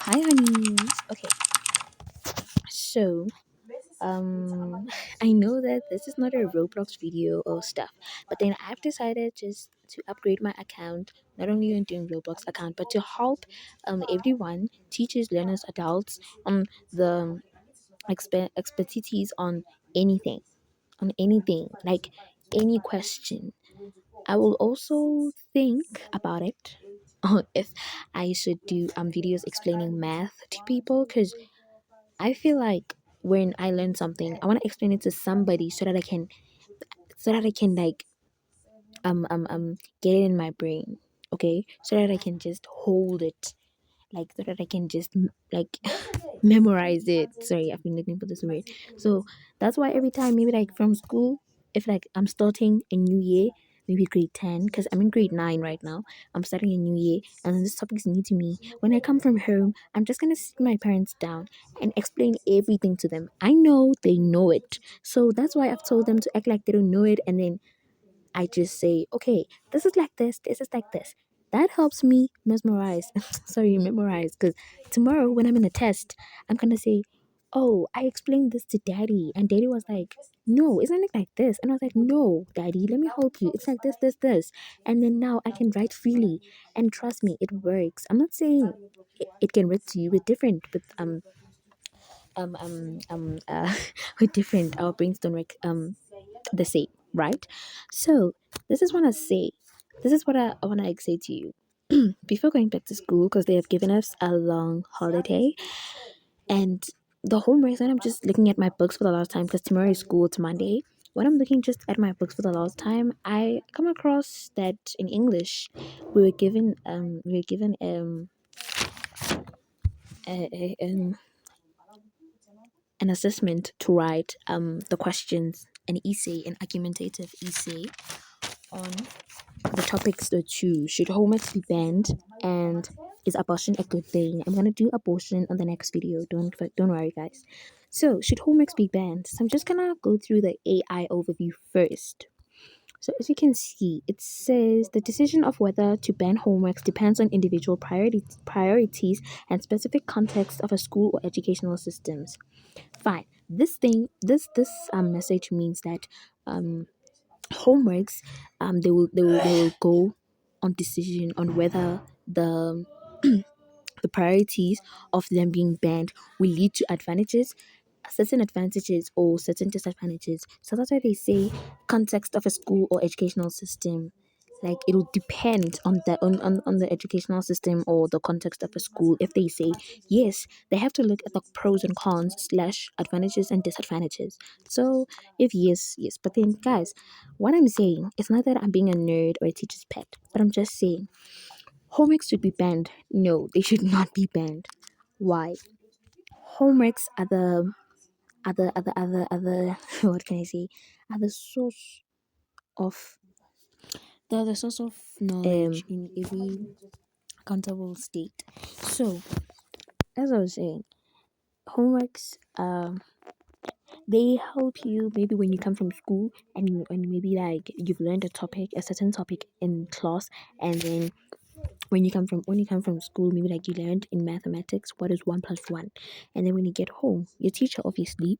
Hi, honeys. Okay, so I know that this is not a Roblox video or stuff, but then I've decided just to upgrade my account, not only on doing Roblox account, but to help everyone, teachers, learners, adults, on the expertise on anything, like any question. I will also think about it. If I should do videos explaining math to people, because I feel like when I learn something, I want to explain it to somebody so that I can like get it in my brain, okay? So that I can just hold it, like so that I can just like memorize it. Sorry, I've been looking for this word. So that's why every time, maybe like from school, if like I'm starting a new year, maybe grade 10, because I'm in grade 9 right now. I'm starting a new year, and then this topic is new to me. When I come from home, I'm just gonna sit my parents down and explain everything to them. I know they know it, so that's why I've told them to act like they don't know it, and then I just say, okay, this is like this. That helps me mesmerize, sorry, memorize. Because tomorrow when I'm in a test, I'm gonna say, oh, I explained this to daddy. And daddy was like, no, isn't it like this? And I was like, no, daddy, let me help you. It's like this. And then now I can write freely. And trust me, it works. I'm not saying it can work to you. We're different with um um um uh we're different. Our brains don't work the same, right? So this is what I say. This is what I want to say to you before going back to school, because they have given us a long holiday and the homework. And I'm just looking at my books for the last time, because tomorrow is school. It's Monday. When I'm looking just at my books for the last time, I come across that in English we were given an assessment to write the questions, an essay, an argumentative essay on the topics to choose. Should homework be banned? And is abortion a good thing? I'm gonna do abortion on the next video. Don't worry, guys. So should homeworks be banned? So I'm just gonna go through the AI overview first. So as you can see, it says the decision of whether to ban homeworks depends on individual priorities and specific context of a school or educational systems. Fine. This message means that homeworks they will go on decision on whether the priorities of them being banned will lead to certain advantages or certain disadvantages. So that's why they say context of a school or educational system. Like it'll depend on the educational system or the context of a school. If they say yes, they have to look at the pros and cons slash advantages and disadvantages. So if yes, yes. But then guys, what I'm saying is not that I'm being a nerd or a teacher's pet, but I'm just saying homeworks should be banned. No, they should not be banned. Why? Homeworks are the other what can I say? Are the source of They're the source of um knowledge in every accountable state. so as I was saying, homeworks they help you maybe when you come from school and maybe like you've learned a certain topic in class, and then when you come from school, maybe like you learned in mathematics what is one plus one, and then when you get home, your teacher obviously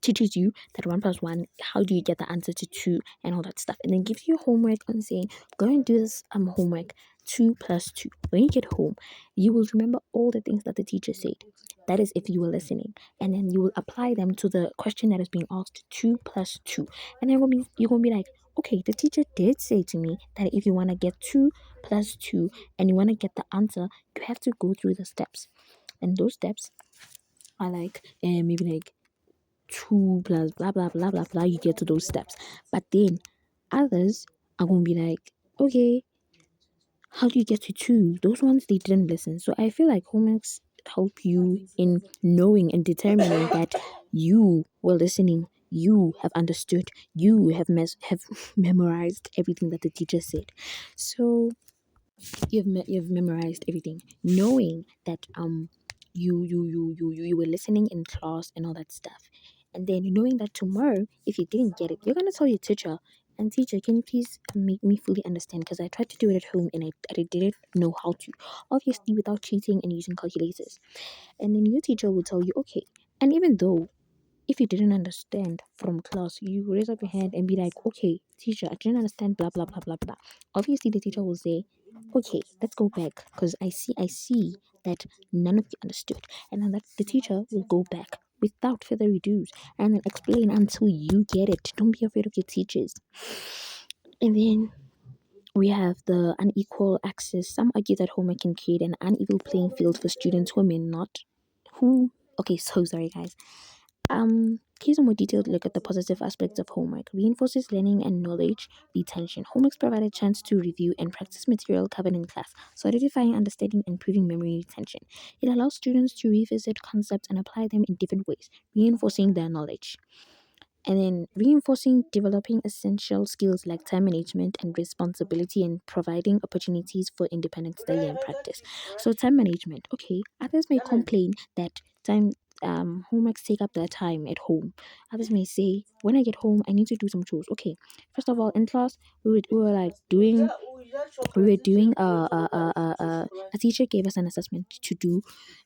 teaches you that one plus one, how do you get the answer to two and all that stuff, and then gives you homework on saying go and do this homework, two plus two. When you get home, you will remember all the things that the teacher said. That is if you were listening, and then you will apply them to the question that is being asked, two plus two, and then you're gonna be like, okay, the teacher did say to me that if you want to get two plus two and you want to get the answer, you have to go through the steps. And those steps are like maybe like two plus blah blah blah blah blah. You get to those steps, but then others are gonna be like, okay, how do you get to two? Those ones they didn't listen. So I feel like homeworks help you in knowing and determining that you were listening. You have understood. You have memorized everything that the teacher said. So you've memorized everything, knowing that you were listening in class and all that stuff, and then knowing that tomorrow if you didn't get it, you're gonna tell your teacher, and teacher, can you please make me fully understand? Because I tried to do it at home and I didn't know how to. Obviously, without cheating and using calculators. And then your teacher will tell you, okay. And even though if you didn't understand from class, you raise up your hand and be like, okay, teacher, I didn't understand, blah, blah, blah, blah, blah. Obviously, the teacher will say, okay, let's go back because I see that none of you understood. And then the teacher will go back without further ado and then explain until you get it. Don't be afraid of your teachers. And then we have the unequal access. Some argue that homework can create an unequal playing field for students who may not. Who? Okay, so sorry, guys. Here's a more detailed look at the positive aspects of homework. Reinforces learning and knowledge retention. Homeworks provide a chance to review and practice material covered in class, solidifying understanding and improving memory retention. It allows students to revisit concepts and apply them in different ways, reinforcing their knowledge. And then reinforcing developing essential skills like time management and responsibility and providing opportunities for independent study and practice. So time management, okay. Others may complain that time homeworks take up their time at home. Others may say, when I get home I need to do some chores. Okay. First of all, in class we were like doing we were doing a teacher gave us an assessment to do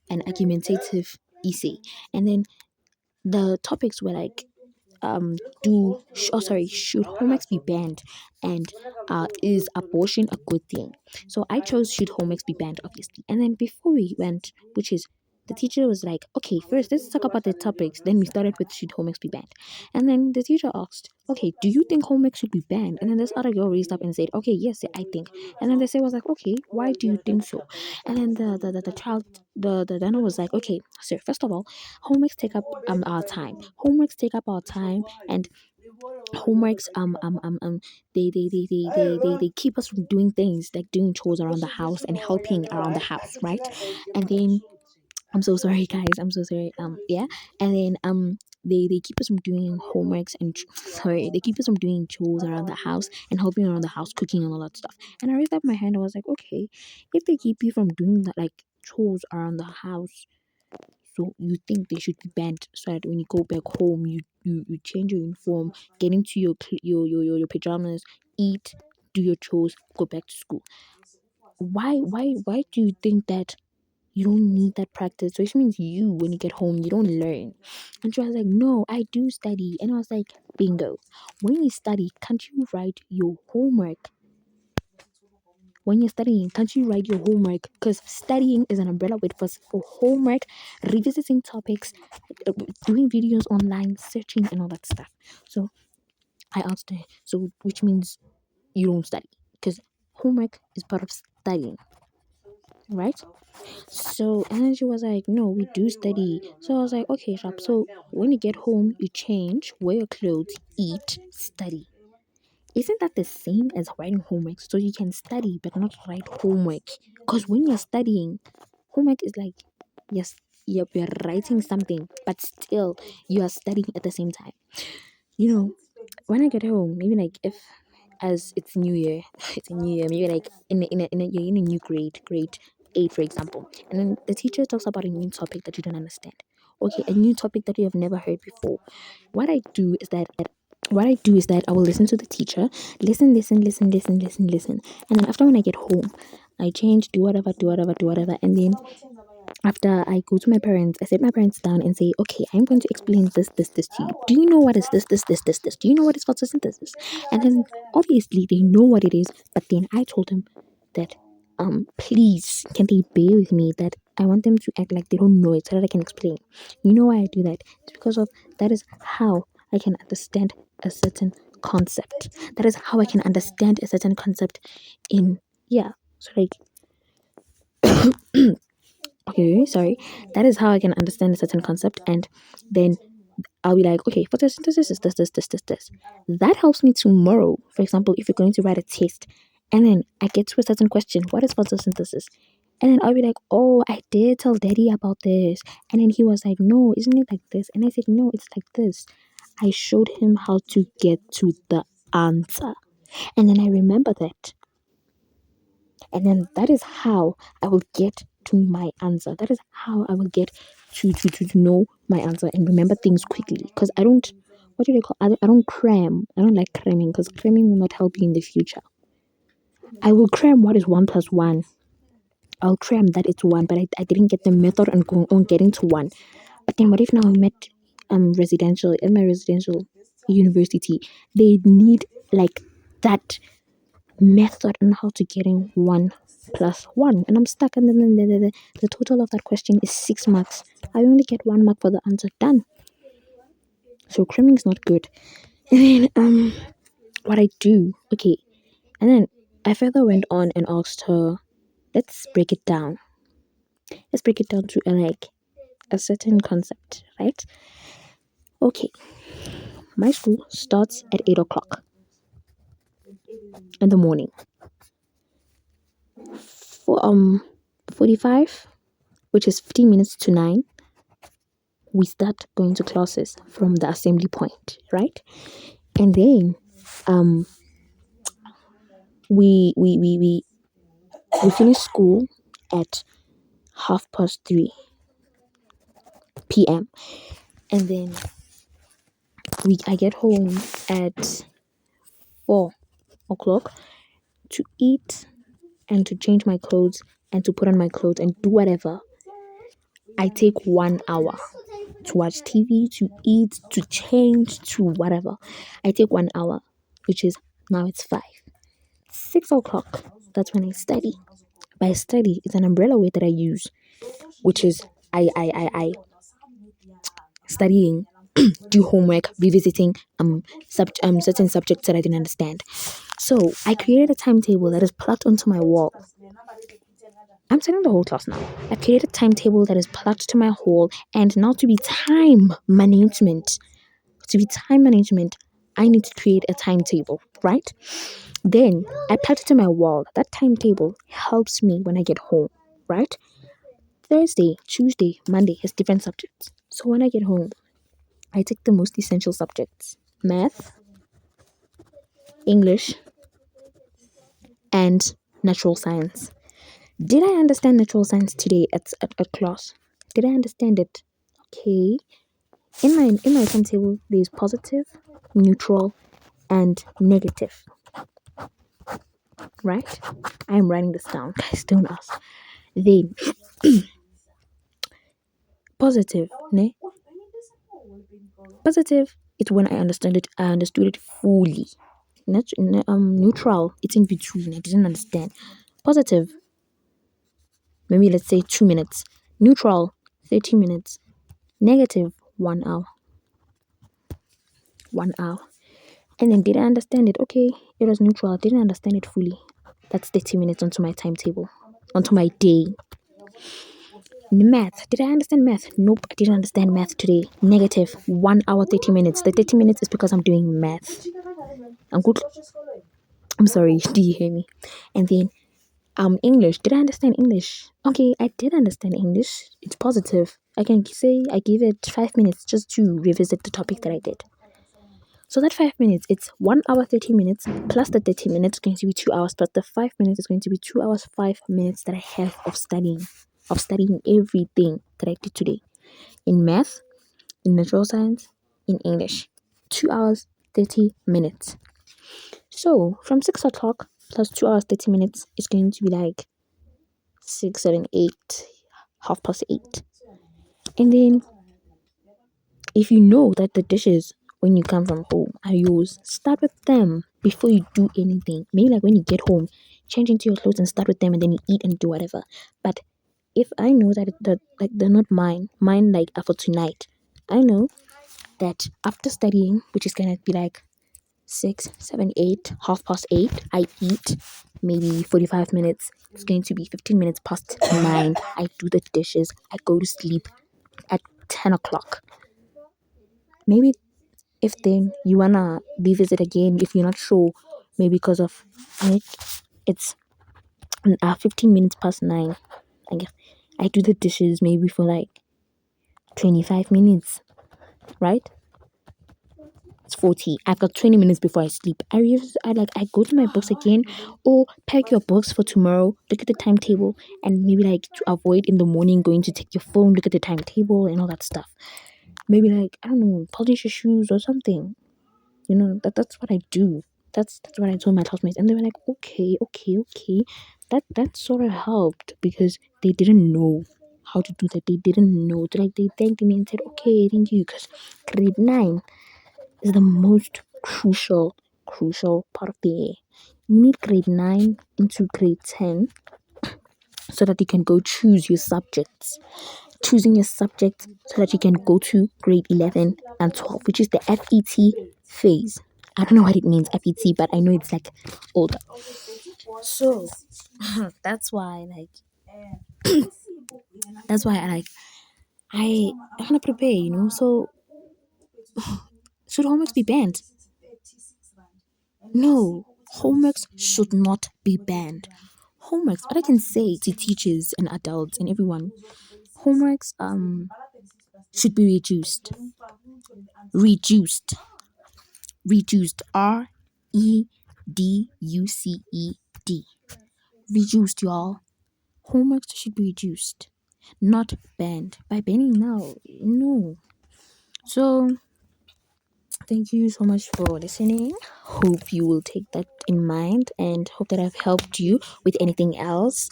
an argumentative essay, and then the topics were like should homeworks be banned, and is abortion a good thing? So I chose should homeworks be banned, obviously. And then before we went, which is the teacher was like, okay, first let's talk about the topics. Then we started with should homeworks be banned, and then the teacher asked, okay, do you think homework should be banned? And then this other girl raised up and said, okay, yes, I think. And then the say was like, okay, why do you think so? And then the child, the learner was like, okay, sir, first of all, homeworks take up our time. Homeworks take up our time, and homeworks they keep us from doing things like doing chores around the house and helping around the house, right? And then I'm so sorry, guys. I'm so sorry. Yeah. And then they keep us from doing homeworks and sorry, they keep us from doing chores around the house and helping around the house, cooking and all that stuff. And I raised up my hand. I was like, okay, if they keep you from doing that, like chores around the house, so you think they should be banned so that when you go back home, you change your uniform, get into your pajamas, eat, do your chores, go back to school. Why do you think that you don't need that practice? So which means you, when you get home, you don't learn. And she was like, no, I do study. And I was like, bingo. When you study, can't you write your homework? When you're studying, can't you write your homework? Because studying is an umbrella word for homework, revisiting topics, doing videos online, searching, and all that stuff. So I asked her, so which means you don't study? Because homework is part of studying, right? So, and then she was like, no, we do study. So I was like, okay, Shop. So when you get home, you change, wear your clothes, eat, study. Isn't that the same as writing homework? So you can study but not write homework. Because when you're studying, homework is like, yes, you're writing something, but still you are studying at the same time. You know, when I get home, maybe like if as it's New Year, it's a New Year, maybe like you're in a new grade 8, for example, and then the teacher talks about a new topic that you don't understand. Okay, a new topic that you have never heard before. What I do is that I will listen to the teacher, listen, and then after when I get home, I change, do whatever, and then after I go to my parents, I sit my parents down and say, okay, I'm going to explain this to you. Do you know what is this? Do you know what is photosynthesis? And then obviously they know what it is, but then I told them that please can they bear with me that I want them to act like they don't know it so that I can explain. You know why I do that? It's because of that is how I can understand a certain concept. That is how I can understand a certain concept in yeah. So like okay, sorry. That is how I can understand a certain concept, and then I'll be like, okay, photosynthesis is this. That helps me tomorrow. For example, if you're going to write a test, and then I get to a certain question, what is photosynthesis? And then I'll be like, oh, I did tell daddy about this. And then he was like, no, isn't it like this? And I said, no, it's like this. I showed him how to get to the answer. And then I remember that. And then that is how I will get to my answer. That is how I will get to know my answer and remember things quickly. Because I don't what do they call? I don't cram. I don't like cramming because cramming will not help you in the future. I will cram what is one plus one. I'll cram that it's one, but I didn't get the method on going on getting to one. But then what if now I'm at residential in my residential university? They need like that method on how to get in one plus one, and I'm stuck. And then the total of that question is 6 marks. I only get 1 mark for the answer. Done. So cramming is not good. And then what I do, okay, and then I further went on and asked her, let's break it down. Let's break it down to like a certain concept, right? Okay, my school starts at 8 o'clock in the morning. For 45, which is 15 minutes to 9, we start going to classes from the assembly point, right? And then um we finish school at 3:30 p.m. And then I get home at 4 o'clock to eat and to change my clothes and to put on my clothes and do whatever. I take 1 hour to watch TV, to eat, to change, to whatever. I take 1 hour, which is now it's 5. 6 o'clock, that's when I study. By study, it's an umbrella word that I use, which is I studying, do homework, revisiting certain subjects that I didn't understand. So I created a timetable that is plugged onto my wall. I'm telling the whole class now. I've created a timetable that is plugged to my wall, and now to be time management, I need to create a timetable, right? Then I plugged it to my wall. That timetable helps me when I get home, right? Thursday, Tuesday, Monday has different subjects. So when I get home, I take the most essential subjects: math, English, and natural science. Did I understand natural science today at class? Did I understand it? Okay. In my timetable, there's positive, neutral, and negative. Right? I am writing this down. Guys, don't ask. Then positive, ne? Positive, it's when I understand it. I understood it fully. Neutral, it's in between. I didn't understand. Positive, maybe let's say 2 minutes. Neutral, 30 minutes. Negative, 1 hour. 1 hour. And then did I understand it? Okay, it was neutral. I didn't understand it fully. That's 30 minutes onto my timetable, onto my day. Math. Did I understand math? Nope, I didn't understand math today. Negative 1 hour, 30 minutes. The 30 minutes is because I'm doing math. I'm good. I'm sorry, do you hear me? And then English. Did I understand English? Okay, I did understand English. It's positive. I can say I give it 5 minutes just to revisit the topic that I did. So that 5 minutes, it's 1 hour, 30 minutes plus the 30 minutes going to be 2 hours, plus the 5 minutes is going to be 2 hours, 5 minutes that I have of studying everything that I did today in math, in natural science, in English. 2 hours, 30 minutes. So from 6 o'clock plus 2 hours, 30 minutes is going to be like 6, 7, 8, 8:30. And then if you know that the dishes when you come from home are yours, start with them before you do anything. Maybe like when you get home, change into your clothes and start with them, and then you eat and do whatever. But if I know that like they're not mine like are for tonight, I know that after studying, which is gonna be like 6, 7, 8, 8:30, I eat maybe 45 minutes. It's going to be 15 minutes past 9. I do the dishes. I go to sleep at 10 o'clock. Maybe if then you wanna revisit again, if you're not sure, maybe because of it, it's 15 minutes past 9. I guess I do the dishes maybe for like 25 minutes, right? It's 40. I've got 20 minutes before I sleep. I go to my books again, or pack your books for tomorrow, look at the timetable, and maybe like to avoid in the morning going to take your phone, look at the timetable and all that stuff. maybe like I don't know, polish your shoes or something. That's what I do. That's what I told my classmates, and they were like, okay, okay, okay. That sort of helped because they didn't know how to do that. They didn't know. They thanked me and said, okay, thank you, because grade 9 is the most crucial part of the year. You need grade 9 into grade 10 so that you can go choose your subjects. Choosing your subject so that you can go to grade 11 and 12, which is the FET phase. I don't know what it means, FET, but I know it's like older. So that's why, that's why I want to prepare, So should homeworks be banned? No, homeworks should not be banned. Homeworks, what I can say to teachers and adults and everyone, homeworks should be reduced, reduced, reduced, y'all. Homeworks should be reduced, not banned. By banning now, no. So thank you so much for listening. Hope you will take that in mind and hope that I've helped you with anything else.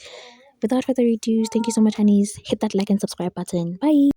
Without further ado, thank you so much, honeys. Hit that like and subscribe button. Bye.